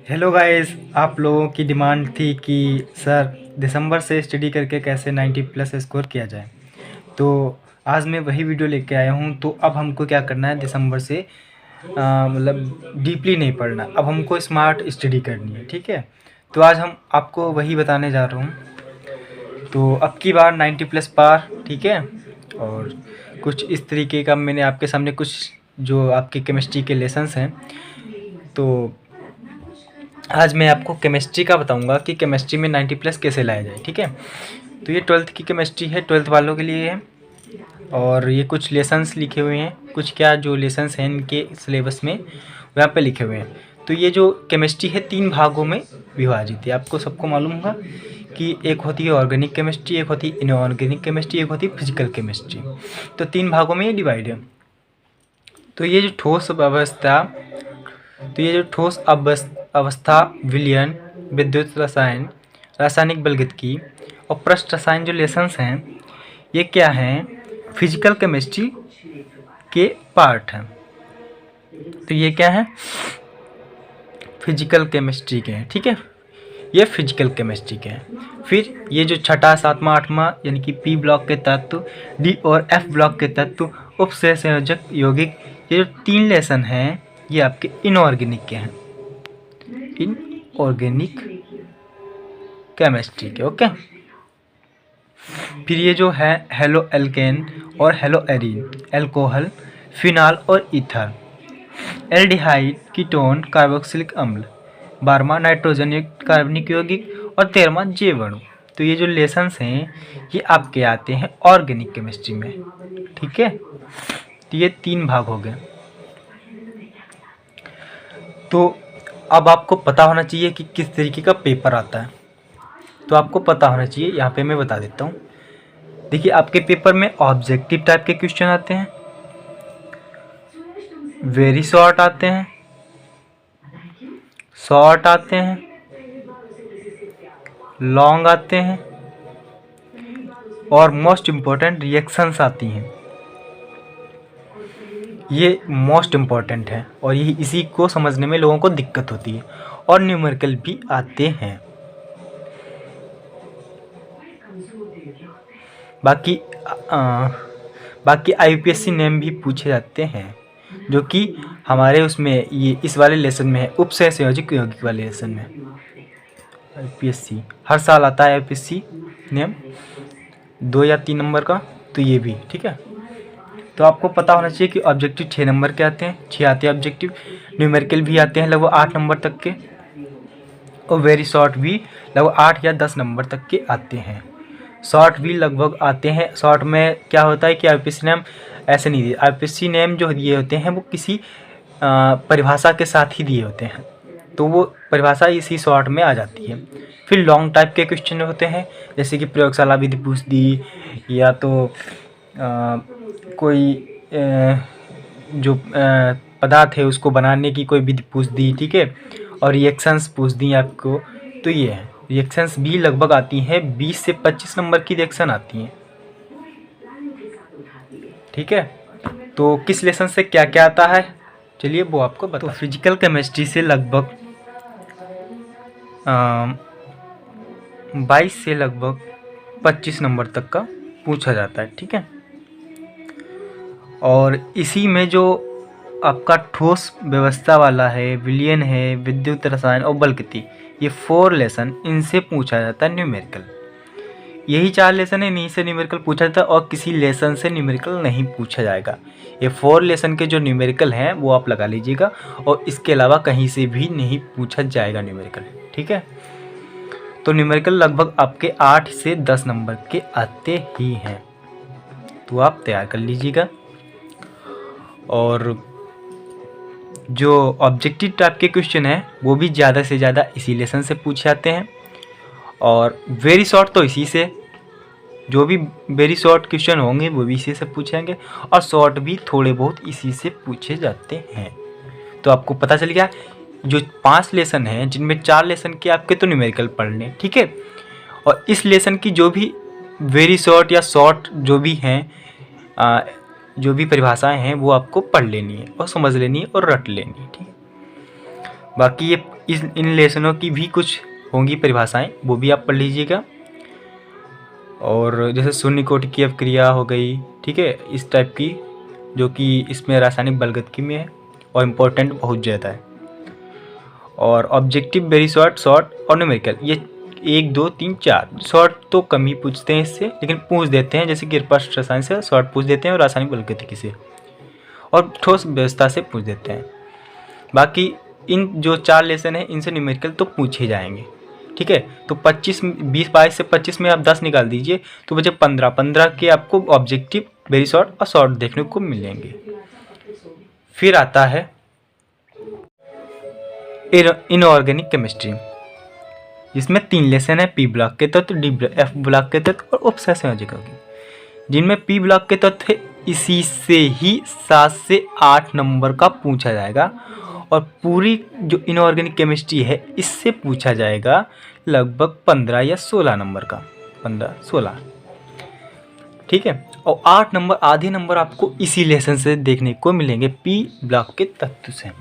Hello guys, आप लोगों की डिमांड थी कि सर दिसंबर से स्टडी करके कैसे 90 प्लस स्कोर किया जाए। तो आज मैं वही वीडियो लेके आया हूँ। तो अब हमको क्या करना है, दिसंबर से मतलब डीपली नहीं पढ़ना, अब हमको स्मार्ट स्टडी करनी है। ठीक है, तो आज हम आपको वही बताने जा रहा हूँ। तो अब की बार 90 प्लस पार, ठीक है। और कुछ इस तरीके का मैंने आपके सामने कुछ जो आपके केमिस्ट्री के लेसन्स हैं, तो आज मैं आपको केमिस्ट्री का बताऊंगा कि केमिस्ट्री में 90 प्लस कैसे लाया जाए। ठीक है, तो ये 12th की केमिस्ट्री है, 12th वालों के लिए है। और ये कुछ लेसन्स लिखे हुए हैं, कुछ क्या जो लेसन्स हैं इनके सिलेबस में वहाँ पे लिखे हुए हैं। तो ये जो केमिस्ट्री है 3 भागों में विभाजित है। आपको सबको मालूम होगा कि एक होती है ऑर्गेनिक केमिस्ट्री, एक होती है इनऑर्गेनिक केमिस्ट्री, एक होती है फिजिकल केमिस्ट्री। तो 3 भागों में ये डिवाइड है। तो ये जो ठोस अवस्था विलयन, विद्युत रसायन, रासायनिक बलगतिकी और पृष्ठ रसायन जो लेसन्स हैं, ये क्या हैं, फिजिकल केमिस्ट्री के पार्ट हैं। तो ये क्या है, फिजिकल केमिस्ट्री के हैं। ठीक है, ये फिजिकल केमिस्ट्री के हैं। फिर ये जो छठा, सातवां, आठवां यानी कि पी ब्लॉक के तत्व, डी और एफ ब्लॉक के तत्व, उपसह संयोजक, यौगिक, ये जो 3 लेसन हैं ये आपके इनऑर्गेनिक के हैं, इनऑर्गेनिक केमिस्ट्री के। ओके। फिर ये जो है हेलो एल्केन और हेलो एरीन, एल्कोहल, फिनाल और ईथर, एल्डिहाइड, कीटोन, कार्बोक्सिलिक अम्ल, 12वां नाइट्रोजन युक्त कार्बनिक यौगिक और 13वां जीवाणु। तो ये जो लेसन्स हैं ये आपके आते हैं ऑर्गेनिक केमिस्ट्री में। ठीक है, तो ये 3 भाग हो गए। तो अब आपको पता होना चाहिए कि किस तरीके का पेपर आता है। तो आपको पता होना चाहिए, यहाँ पे मैं बता देता हूँ। देखिए, आपके पेपर में ऑब्जेक्टिव टाइप के क्वेश्चन आते हैं, वेरी शॉर्ट आते हैं, शॉर्ट आते हैं, लॉन्ग आते हैं और मोस्ट इम्पोर्टेंट रिएक्शंस आती हैं। ये मोस्ट इम्पॉर्टेंट है और यही इसी को समझने में लोगों को दिक्कत होती है। और न्यूमेरिकल भी आते हैं। बाकी आईपीएससी नेम भी पूछे जाते हैं, जो कि हमारे उसमें ये इस वाले लेसन में है, उपसह संयोजक यौगिक वाले लेसन में। आईपीएससी हर साल आता है, आईपीएससी नेम 2 या 3 नंबर का, तो ये भी ठीक है। तो आपको पता होना चाहिए कि ऑब्जेक्टिव 6 नंबर के आते हैं, 6 आते हैं ऑब्जेक्टिव। न्यूमेरिकल भी आते हैं लगभग 8 नंबर तक के, और वेरी शॉर्ट भी लगभग 8 या 10 नंबर तक के आते हैं। शॉर्ट भी लगभग आते हैं। शॉर्ट में क्या होता है कि आईपीएससी नेम ऐसे नहीं दिए, आईपीएससी नेम जो दिए होते हैं वो किसी परिभाषा के साथ ही दिए होते हैं, तो वो परिभाषा इसी शॉर्ट में आ जाती है। फिर लॉन्ग टाइप के क्वेश्चन होते हैं, जैसे कि प्रयोगशाला विधि पूछ दी, या तो कोई जो पदार्थ है उसको बनाने की कोई विधि पूछ दी। ठीक है, और रिएक्शंस पूछ दी आपको। तो ये है, रिएक्शंस भी लगभग आती हैं 20 से 25 नंबर की रिएक्शन आती हैं। ठीक है, तो किस लेसन से क्या क्या आता है, चलिए वो आपको बता। तो फिजिकल केमिस्ट्री से लगभग 22 से लगभग 25 नंबर तक का पूछा जाता है। ठीक है, और इसी में जो आपका ठोस व्यवस्था वाला है, विलयन है, विद्युत रसायन और बलगति, ये 4 लेसन, इनसे पूछा जाता है न्यूमेरिकल। यही 4 लेसन है, इन्हीं से न्यूमेरिकल पूछा जाता है और किसी लेसन से न्यूमेरिकल नहीं पूछा जाएगा। ये 4 लेसन के जो न्यूमेरिकल हैं वो आप लगा लीजिएगा, और इसके अलावा कहीं से भी नहीं पूछा जाएगा न्यूमेरिकल। ठीक है, तो न्यूमेरिकल लगभग आपके 8 से 10 नंबर के आते ही हैं, तो आप तैयार कर लीजिएगा। और जो ऑब्जेक्टिव टाइप के क्वेश्चन हैं वो भी ज़्यादा से ज़्यादा इसी लेसन से पूछे जाते हैं, और वेरी शॉर्ट तो इसी से, जो भी वेरी शॉर्ट क्वेश्चन होंगे वो भी इसी से पूछेंगे, और शॉर्ट भी थोड़े बहुत इसी से पूछे जाते हैं। तो आपको पता चल गया, जो 5 लेसन हैं जिनमें 4 लेसन के आपके तो न्यूमेरिकल पढ़ने। ठीक है, और इस लेसन की जो भी वेरी शॉर्ट या शॉर्ट जो भी हैं, जो भी परिभाषाएं हैं वो आपको पढ़ लेनी है और समझ लेनी है और रट लेनी है। ठीक है, बाकी इन लेसनों की भी कुछ होंगी परिभाषाएं, वो भी आप पढ़ लीजिएगा। और जैसे शून्य कोटि की अपक्रिया हो गई, ठीक है, इस टाइप की, जो कि इसमें रासायनिक बलगतकी में है और इम्पोर्टेंट बहुत ज़्यादा है। और ऑब्जेक्टिव वेरी शॉर्ट और न्यूमेरिकल, ये 1 2 3 4 शॉर्ट तो कम ही पूछते हैं इससे, लेकिन पूछ देते हैं, जैसे कि कृपाष्ट रसायन से शॉर्ट पूछ देते हैं और रासायनिक बलगतिकी से और ठोस व्यवस्था से पूछ देते हैं। बाकी इन जो 4 लेसन है इनसे न्यूमेरिकल तो पूछे जाएंगे, ठीक है। तो 25 20 22 से 25 में आप 10 निकाल दीजिए तो बचे 15 के आपको ऑब्जेक्टिव वेरी शॉर्ट और शॉर्ट देखने को मिलेंगे। फिर आता है इनऑर्गेनिक केमिस्ट्री, जिसमें 3 लेसन है, पी ब्लॉक के तत्व, एफ ब्लॉक के तत्व और उपसंयोजक होगी। जिनमें पी ब्लॉक के तत्व है इसी से ही 7 से 8 नंबर का पूछा जाएगा, और पूरी जो इनऑर्गेनिक केमिस्ट्री है इससे पूछा जाएगा लगभग 15 या 16 नंबर का, 15-16, ठीक है। और 8 नंबर, आधे नंबर आपको इसी लेसन से देखने को मिलेंगे पी ब्लॉक के तत्व से।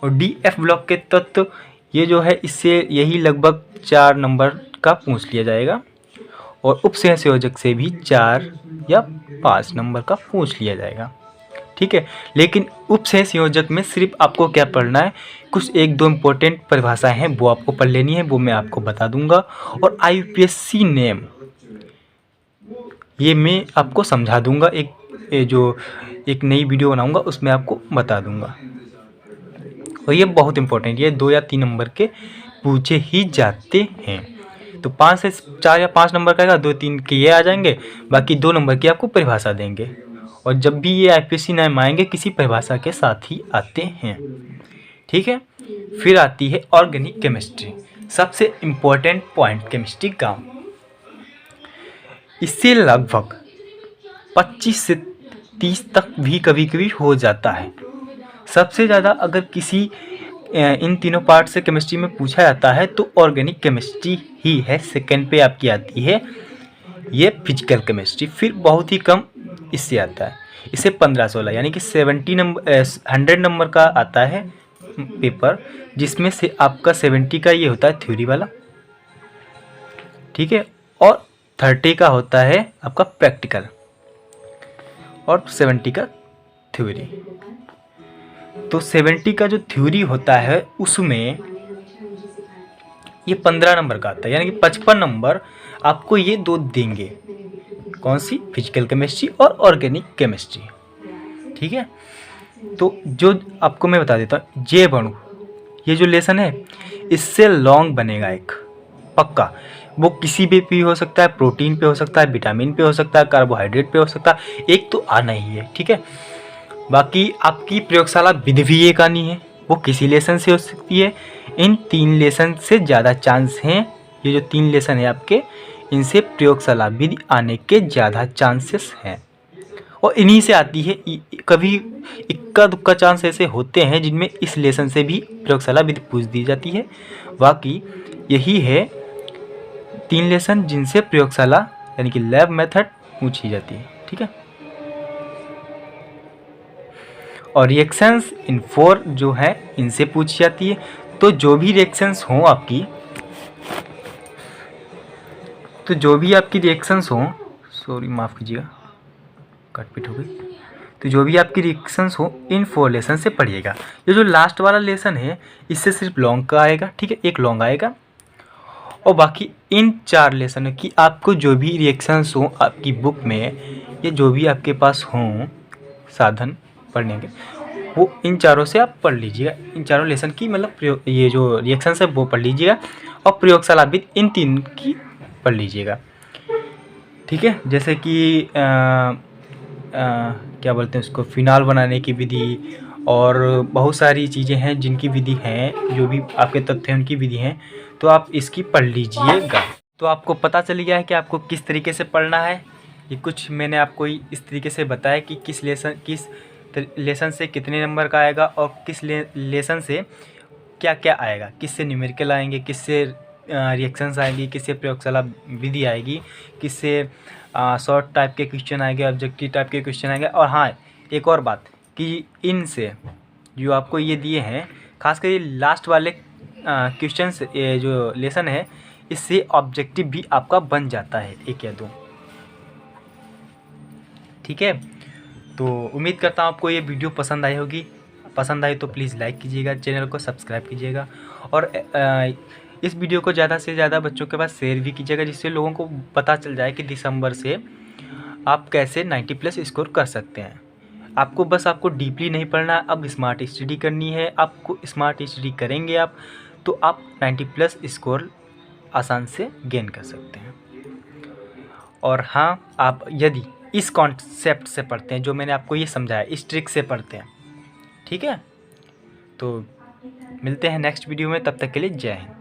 और डी एफ ब्लॉक के तत्व ये जो है इससे यही लगभग 4 नंबर का पूछ लिया जाएगा, और उपसंयोजक से भी 4 या 5 नंबर का पूछ लिया जाएगा, ठीक है। लेकिन उपसंयोजक में सिर्फ आपको क्या पढ़ना है, कुछ 1-2 इम्पोर्टेंट परिभाषाएं हैं वो आपको पढ़ लेनी है, वो मैं आपको बता दूंगा। और IUPAC नेम ये मैं आपको समझा दूंगा, एक नई वीडियो बनाऊंगा उसमें आपको बता दूंगा। और ये बहुत इंपॉर्टेंट, ये 2 या 3 नंबर के पूछे ही जाते हैं। तो 5 से 4 या 5 नंबर का आएगा, 2-3 के ये आ जाएंगे, बाकी 2 नंबर की आपको परिभाषा देंगे। और जब भी ये IPSC नाम आएंगे किसी परिभाषा के साथ ही आते हैं, ठीक है। फिर आती है ऑर्गेनिक केमिस्ट्री, सबसे इम्पोर्टेंट पॉइंट केमिस्ट्री का। इससे लगभग 25 से 30 तक भी कभी कभी हो जाता है। सबसे ज़्यादा अगर किसी इन तीनों पार्ट से केमिस्ट्री में पूछा जाता है तो ऑर्गेनिक केमिस्ट्री ही है। सेकंड पे आपकी आती है ये फिजिकल केमिस्ट्री, फिर बहुत ही कम इससे आता है। इसे 15-16 यानी कि 100 नंबर का आता है पेपर, जिसमें से आपका 70 का ये होता है थ्योरी वाला, ठीक है, और 30 का होता है आपका प्रैक्टिकल और 70 का थ्योरी। तो 70 का जो थ्योरी होता है उसमें ये 15 नंबर का आता है, यानी कि 55 नंबर आपको ये 2 देंगे, कौन सी, फिजिकल केमिस्ट्री और ऑर्गेनिक केमिस्ट्री, ठीक है। तो जो आपको मैं बता देता हूँ, जैव अणु ये जो लेसन है इससे लॉन्ग बनेगा एक पक्का, वो किसी भी हो सकता है, प्रोटीन पे हो सकता है, विटामिन पे हो सकता है, कार्बोहाइड्रेट पे हो सकता है, एक तो आना ही है, ठीक है। बाकी आपकी प्रयोगशाला विधि भी एक आनी है, वो किसी लेसन से हो सकती है। इन 3 लेसन से ज़्यादा चांस हैं, ये जो 3 लेसन है आपके, इनसे प्रयोगशाला विधि आने के ज़्यादा चांसेस हैं। और इन्हीं से आती है, कभी इक्का दुक्का चांस ऐसे होते हैं जिनमें इस लेसन से भी प्रयोगशाला विधि पूछ दी जाती है। बाकी यही है 3 लेसन जिनसे प्रयोगशाला यानी कि लैब मेथड पूछी जाती है, ठीक है। और रिएक्शंस इन 4 जो है इनसे पूछी जाती है। तो जो भी रिएक्शंस हों आपकी, सॉरी माफ़ कीजिएगा, कटपिट हो गई। तो जो भी आपकी रिएक्शंस हो इन 4 लेसन से पढ़िएगा। ये जो लास्ट वाला लेसन है इससे सिर्फ लॉन्ग का आएगा, ठीक है, एक लॉन्ग आएगा। और बाकी इन 4 लेसनों की आपको जो भी रिएक्शंस हो आपकी बुक में, या जो भी आपके पास हों साधन पढ़ने के, वो इन 4 से आप पढ़ लीजिएगा। इन 4 लेसन की मतलब ये जो रिएक्शंस है वो पढ़ लीजिएगा, और प्रयोगशाला विधि इन 3 की पढ़ लीजिएगा, ठीक है। जैसे कि क्या बोलते हैं उसको, फिनाल बनाने की विधि, और बहुत सारी चीज़ें हैं जिनकी विधि हैं, जो भी आपके तथ्य हैं उनकी विधि हैं, तो आप इसकी पढ़ लीजिएगा। तो आपको पता चल गया है कि आपको किस तरीके से पढ़ना है। ये कुछ मैंने आपको इस तरीके से बताया कि किस लेसन से कितने नंबर का आएगा, और किस लेसन से क्या क्या आएगा, किससे न्यूमेरिकल आएंगे, किससे रिएक्शंस आएंगी, किससे प्रयोगशाला विधि आएगी, किससे शॉर्ट टाइप के क्वेश्चन आएंगे, ऑब्जेक्टिव टाइप के क्वेश्चन आएंगे। और हाँ, एक और बात कि इनसे जो आपको ये दिए हैं, खासकर ये लास्ट वाले क्वेश्चन ये जो लेसन है इससे ऑब्जेक्टिव भी आपका बन जाता है 1 या 2। ठीक है, तो उम्मीद करता हूँ आपको ये वीडियो पसंद आई होगी। पसंद आई तो प्लीज़ लाइक कीजिएगा, चैनल को सब्सक्राइब कीजिएगा और इस वीडियो को ज़्यादा से ज़्यादा बच्चों के पास शेयर भी कीजिएगा, जिससे लोगों को पता चल जाए कि दिसंबर से आप कैसे 90+ स्कोर कर सकते हैं। आपको डीपली नहीं पढ़ना, अब स्मार्ट स्टडी करनी है। आपको स्मार्ट स्टडी करेंगे आप तो आप 90+ स्कोर आसान से गेन कर सकते हैं। और हाँ, आप यदि इस कॉन्सेप्ट से पढ़ते हैं जो मैंने आपको ये समझाया, इस ट्रिक से पढ़ते हैं, ठीक है, तो मिलते हैं नेक्स्ट वीडियो में। तब तक के लिए जय हिंद।